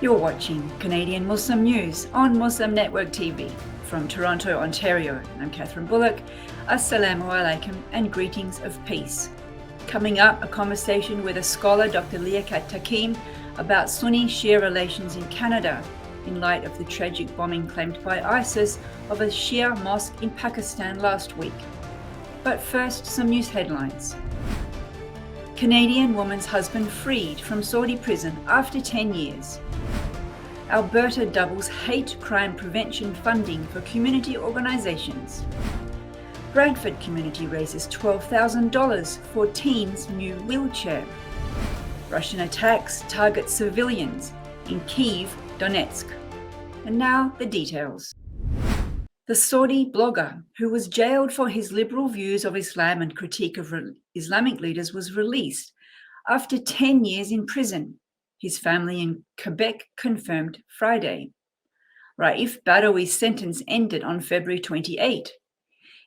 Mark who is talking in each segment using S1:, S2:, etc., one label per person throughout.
S1: You're watching Canadian Muslim News on Muslim Network TV. From Toronto, Ontario, I'm Catherine Bullock. Assalamu alaikum and greetings of peace. Coming up, a conversation with a scholar, Dr. Liyakat Takim, about Sunni-Shia relations in Canada in light of the tragic bombing claimed by ISIS of a Shia mosque in Pakistan last week. But first, some news headlines. Canadian woman's husband freed from Saudi prison after 10 years. Alberta doubles hate crime prevention funding for community organisations. Brantford community raises $12,000 for teens' new wheelchair. Russian attacks target civilians in Kyiv, Donetsk. And now the details. The Saudi blogger, who was jailed for his liberal views of Islam and critique of Islamic leaders, was released after 10 years in prison. His family in Quebec confirmed Friday. Raif Badawi's sentence ended on February 28.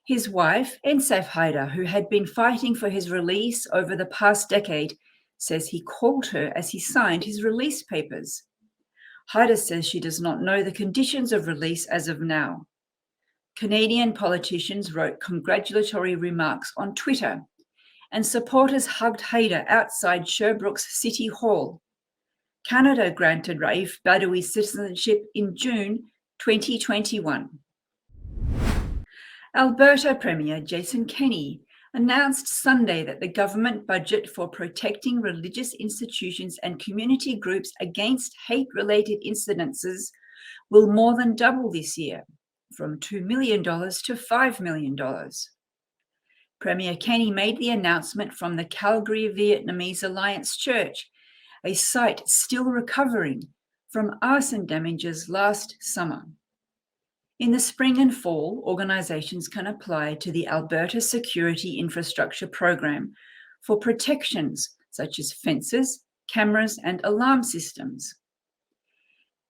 S1: His wife, Ensaf Haidar, who had been fighting for his release over the past decade, says he called her as he signed his release papers. Haidar says she does not know the conditions of release as of now. Canadian politicians wrote congratulatory remarks on Twitter, and supporters hugged Haidar outside Sherbrooke's City Hall. Canada granted Raif Badawi citizenship in June 2021. Alberta Premier Jason Kenney announced Sunday that the government budget for protecting religious institutions and community groups against hate-related incidences will more than double this year, from $2 million to $5 million. Premier Kenney made the announcement from the Calgary Vietnamese Alliance Church, a site still recovering from arson damages last summer. In the spring and fall, organisations can apply to the Alberta Security Infrastructure Program for protections such as fences, cameras, and alarm systems.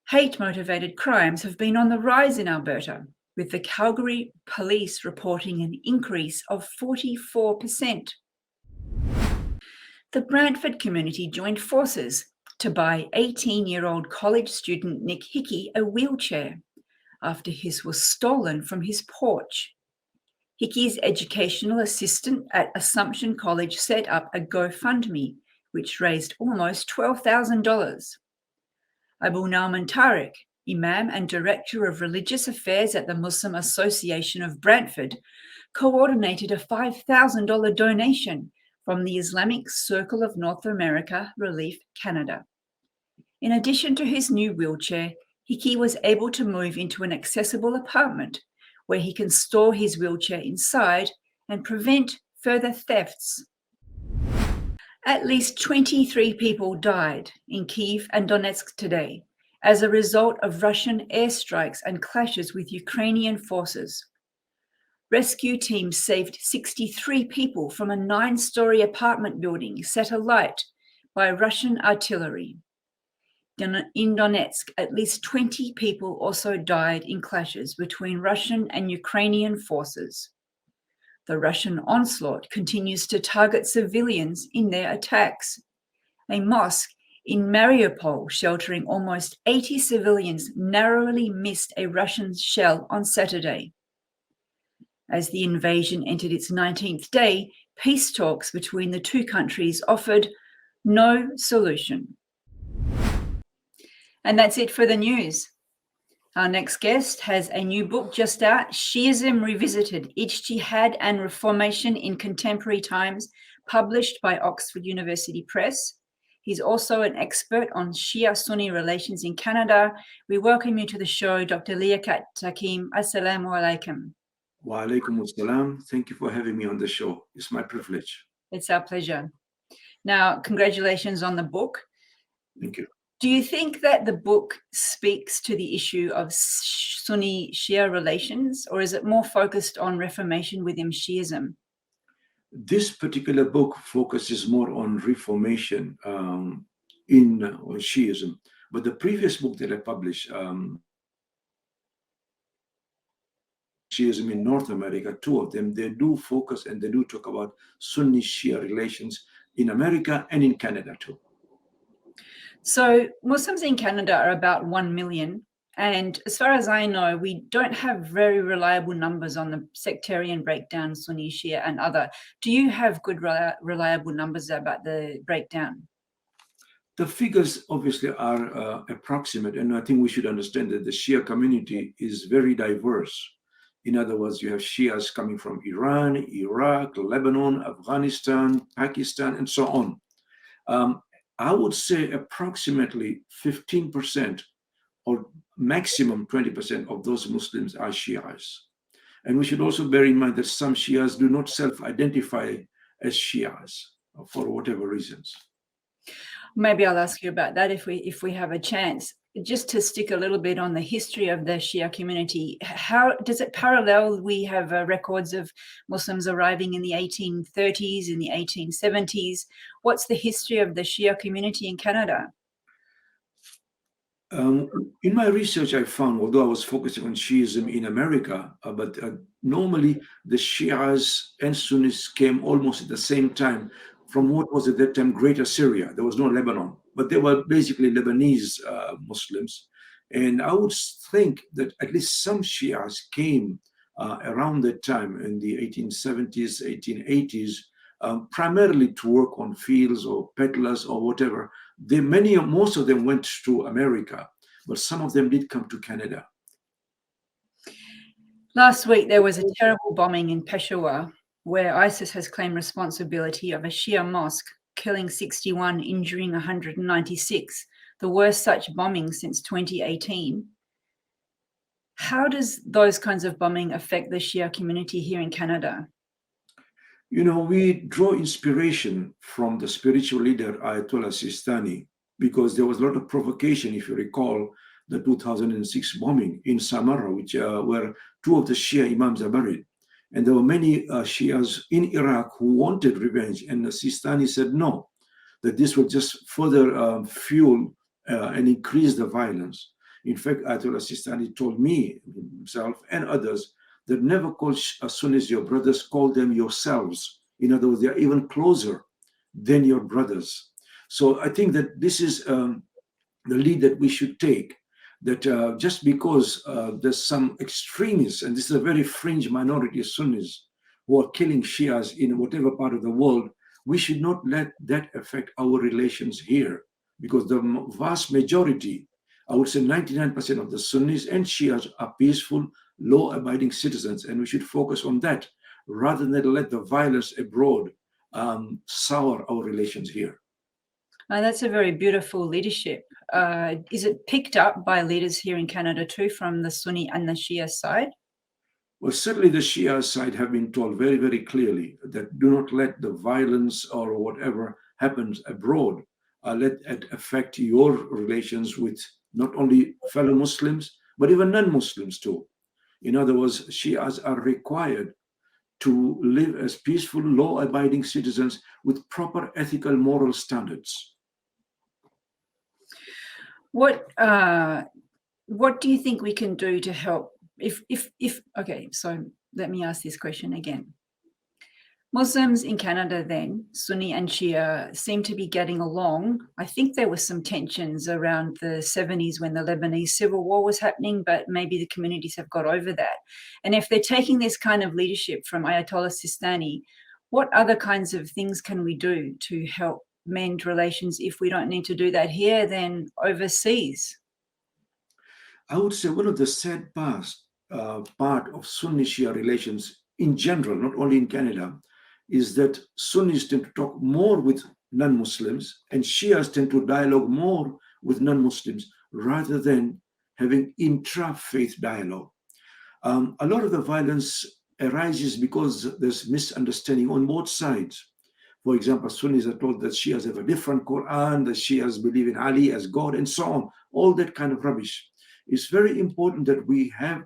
S1: Hate-motivated crimes have been on the rise in Alberta, with the Calgary Police reporting an increase of 44%. The Brantford community joined forces to buy 18-year-old college student Nick Hickey a wheelchair after his was stolen from his porch. Hickey's educational assistant at Assumption College set up a GoFundMe, which raised almost $12,000. Abu Nauman Tariq, Imam and Director of Religious Affairs at the Muslim Association of Brantford, coordinated a $5,000 donation from the Islamic Circle of North America Relief Canada. In addition to his new wheelchair, Hickey was able to move into an accessible apartment where he can store his wheelchair inside and prevent further thefts. At least 23 people died in Kyiv and Donetsk today as a result of Russian airstrikes and clashes with Ukrainian forces. Rescue teams saved 63 people from a 9-story apartment building set alight by Russian artillery. In Donetsk, at least 20 people also died in clashes between Russian and Ukrainian forces. The Russian onslaught continues to target civilians in their attacks. A mosque in Mariupol, sheltering almost 80 civilians, narrowly missed a Russian shell on Saturday. As the invasion entered its 19th day, peace talks between the two countries offered no solution. And that's it for the news. Our next guest has a new book just out, Shiism Revisited, Ijtihad and Reformation in Contemporary Times, published by Oxford University Press. He's also an expert on Shia-Sunni relations in Canada. We welcome you to the show, Dr. Liyakat Takim. Assalamu alaikum.
S2: Wa alaikum assalam. Thank you for having me on the show. It's my privilege.
S1: It's our pleasure. Now, congratulations on the book.
S2: Thank you.
S1: Do you think that the book speaks to the issue of Sunni-Shia relations, or is it more focused on reformation within Shiism?
S2: This particular book focuses more on reformation in Shiism. But the previous book that I published, Shiism in North America, 2 of them, they do focus and they do talk about Sunni-Shia relations in America and in Canada too.
S1: So Muslims in Canada are about 1 million. And as far as I know, we don't have very reliable numbers on the sectarian breakdown, Sunni, Shia, and other. Do you have good, reliable numbers about the breakdown?
S2: The figures obviously are approximate, and I think we should understand that the Shia community is very diverse. In other words, you have Shias coming from Iran, Iraq, Lebanon, Afghanistan, Pakistan, and so on. I would say approximately 15% or maximum 20% of those Muslims are Shias. And we should also bear in mind that some Shias do not self-identify as Shias for whatever reasons.
S1: Maybe I'll ask you about that if we have a chance. Just to stick a little bit on the history of the Shia community, how does it parallel? We have records of Muslims arriving in the 1830s, in the 1870s. What's the history of the Shia community in Canada?
S2: In my research, I found, although I was focusing on Shiism in America, but normally the Shias and Sunnis came almost at the same time from what was at that time Greater Syria. There was no Lebanon, but they were basically Lebanese Muslims. And I would think that at least some Shias came around that time in the 1870s, 1880s, primarily to work on fields or peddlers or whatever. Most of them went to America, but some of them did come to Canada.
S1: Last week, there was a terrible bombing in Peshawar, where ISIS has claimed responsibility of a Shia mosque, killing 61, injuring 196, the worst such bombing since 2018. How does those kinds of bombing affect the Shia community here in Canada?
S2: You know, we draw inspiration from the spiritual leader Ayatollah Sistani, because there was a lot of provocation, if you recall, the 2006 bombing in Samarra, which where two of the Shia imams are buried. And there were many Shias in Iraq who wanted revenge, and Sistani said no, that this would just further fuel and increase the violence. In fact, Ayatollah Sistani told me, himself, and others, that never call Sunnis your brothers, call them yourselves. In other words, they are even closer than your brothers. So I think that this is the lead that we should take, that just because there's some extremists, and this is a very fringe minority of Sunnis who are killing Shias in whatever part of the world, we should not let that affect our relations here, because the vast majority, I would say 99% of the Sunnis and Shias are peaceful, law-abiding citizens, and we should focus on that rather than let the violence abroad sour our relations here.
S1: That's a very beautiful leadership. Is it picked up by leaders here in Canada too, from the Sunni and the Shia side?
S2: Well, certainly the Shia side have been told very, very clearly that do not let the violence or whatever happens abroad, let it affect your relations with not only fellow Muslims, but even non-Muslims too. In other words, Shias are required to live as peaceful, law-abiding citizens with proper ethical, moral standards.
S1: What do you think we can do to help? Okay, so let me ask this question again. Muslims in Canada then, Sunni and Shia, seem to be getting along. I think there were some tensions around the 70s when the Lebanese civil war was happening, but maybe the communities have got over that. And if they're taking this kind of leadership from Ayatollah Sistani, what other kinds of things can we do to help mend relations? If we don't need to do that here, then overseas?
S2: I would say one of the sad part of Sunni-Shia relations in general, not only in Canada, is that Sunnis tend to talk more with non-Muslims and Shias tend to dialogue more with non-Muslims rather than having intra-faith dialogue. A lot of the violence arises because there's misunderstanding on both sides. For example, Sunnis are told that Shias have a different Quran, that Shias believe in Ali as God, and so on. All that kind of rubbish. It's very important that we have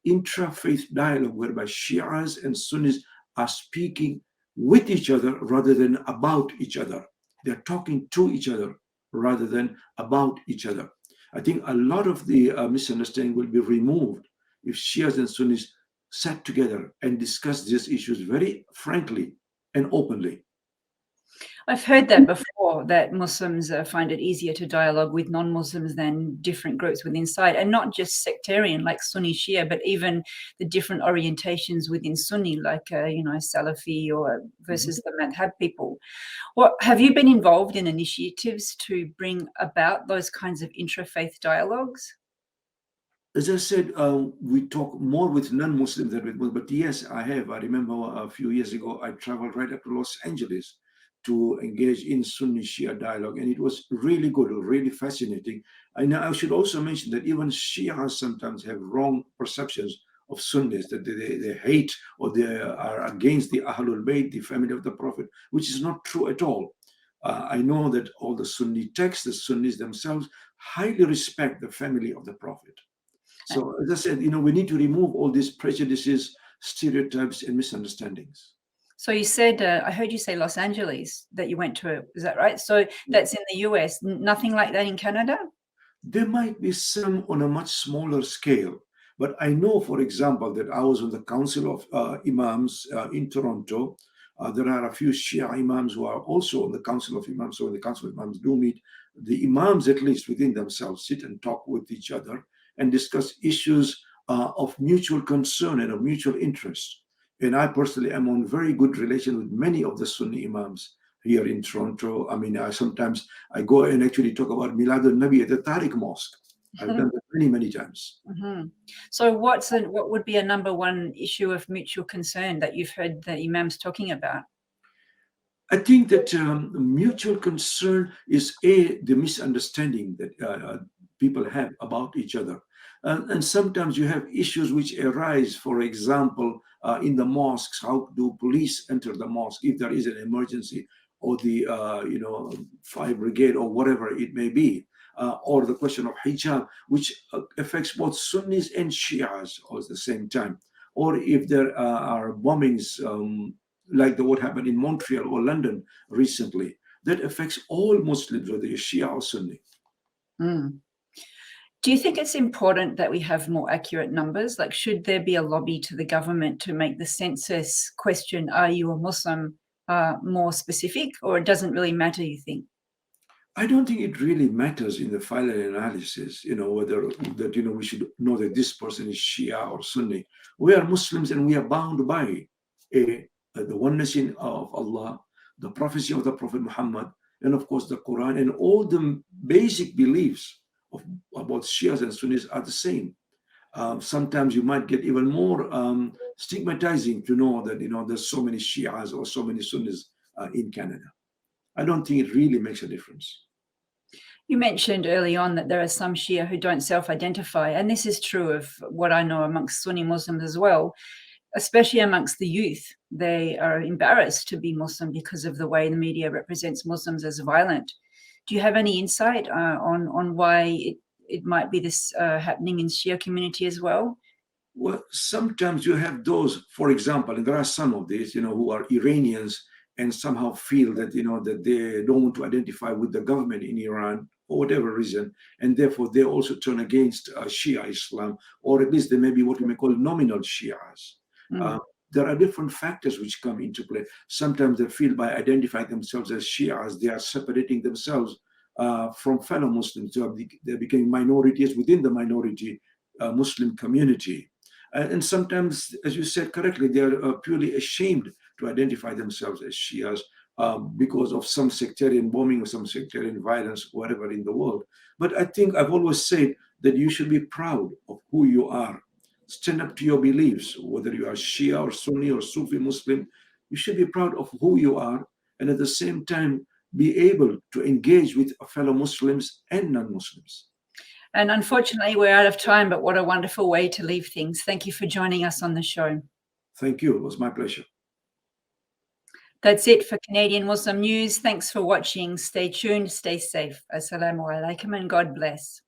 S2: intra-faith dialogue whereby Shias and Sunnis are speaking with each other rather than about each other. They're talking to each other rather than about each other. I think a lot of the misunderstanding will be removed if Shias and Sunnis sat together and discussed these issues very frankly and openly.
S1: I've heard that before, that Muslims find it easier to dialogue with non-Muslims than different groups within inside, and not just sectarian like Sunni-Shia, but even the different orientations within Sunni, like Salafi or versus the Madhab people. What have you been involved in initiatives to bring about those kinds of intra-faith dialogues?
S2: As I said, we talk more with non-Muslims than with Muslims. But yes, I have. I remember a few years ago, I traveled right up to Los Angeles to engage in Sunni-Shia dialogue, and it was really good, really fascinating. And I should also mention that even Shia sometimes have wrong perceptions of Sunnis, that they hate or they are against the Ahlul Bayt, the family of the Prophet, which is not true at all. I know that all the Sunni texts, the Sunnis themselves, highly respect the family of the Prophet. So, as I said, we need to remove all these prejudices, stereotypes, and misunderstandings.
S1: So you said, I heard you say Los Angeles that you went to, is that right? So that's in the US, nothing like that in Canada?
S2: There might be some on a much smaller scale, but I know, for example, that I was on the Council of Imams in Toronto. There are a few Shia Imams who are also on the Council of Imams. So when the Council of Imams do meet, the Imams, at least within themselves, sit and talk with each other and discuss issues of mutual concern and of mutual interest. And I personally am on very good relation with many of the Sunni Imams here in Toronto. I mean, sometimes I go and actually talk about Milad al-Nabi at the Tariq Mosque. I've done that many, many times.
S1: So what would be a number one issue of mutual concern that you've heard the Imams talking about?
S2: I think that mutual concern is the misunderstanding that people have about each other. And sometimes you have issues which arise, for example, in the mosques. How do police enter the mosque if there is an emergency, or the fire brigade, or whatever it may be, or the question of hijab, which affects both Sunnis and Shias all at the same time, or if there are bombings like what happened in Montreal or London recently, that affects all Muslims, whether you're Shia or Sunni.
S1: Do you think it's important that we have more accurate numbers? Like, should there be a lobby to the government to make the census question, are you a Muslim, more specific, or it doesn't really matter, you think?
S2: I don't think it really matters in the final analysis, whether that, we should know that this person is Shia or Sunni. We are Muslims and we are bound by the oneness of Allah, the prophecy of the Prophet Muhammad, and of course the Quran, and all the basic beliefs about Shias and Sunnis are the same. Sometimes you might get even more stigmatizing to know that there's so many Shias or so many Sunnis in Canada. I don't think it really makes a difference.
S1: You mentioned early on that there are some Shia who don't self-identify, and this is true of what I know amongst Sunni Muslims as well, especially amongst the youth. They are embarrassed to be Muslim because of the way the media represents Muslims as violent. Do you have any insight on why it might be this happening in Shia community as well?
S2: Well, sometimes you have those, for example, and there are some of these, who are Iranians and somehow feel that, that they don't want to identify with the government in Iran for whatever reason, and therefore they also turn against Shia Islam, or at least they may be what we may call nominal Shias. There are different factors which come into play. Sometimes they feel by identifying themselves as Shias, they are separating themselves from fellow Muslims. They're becoming minorities within the minority Muslim community. And sometimes, as you said correctly, they are purely ashamed to identify themselves as Shias because of some sectarian bombing or some sectarian violence, whatever in the world. But I think I've always said that you should be proud of who you are. Stand up to your beliefs, whether you are Shia or Sunni or Sufi Muslim. You should be proud of who you are, and at the same time be able to engage with fellow Muslims and non-Muslims.
S1: And unfortunately, we're out of time, but what a wonderful way to leave things. Thank you for joining us on the show.
S2: Thank you. It was my pleasure.
S1: That's it for Canadian Muslim News. Thanks for watching. Stay tuned, stay safe. Assalamu alaikum and God bless.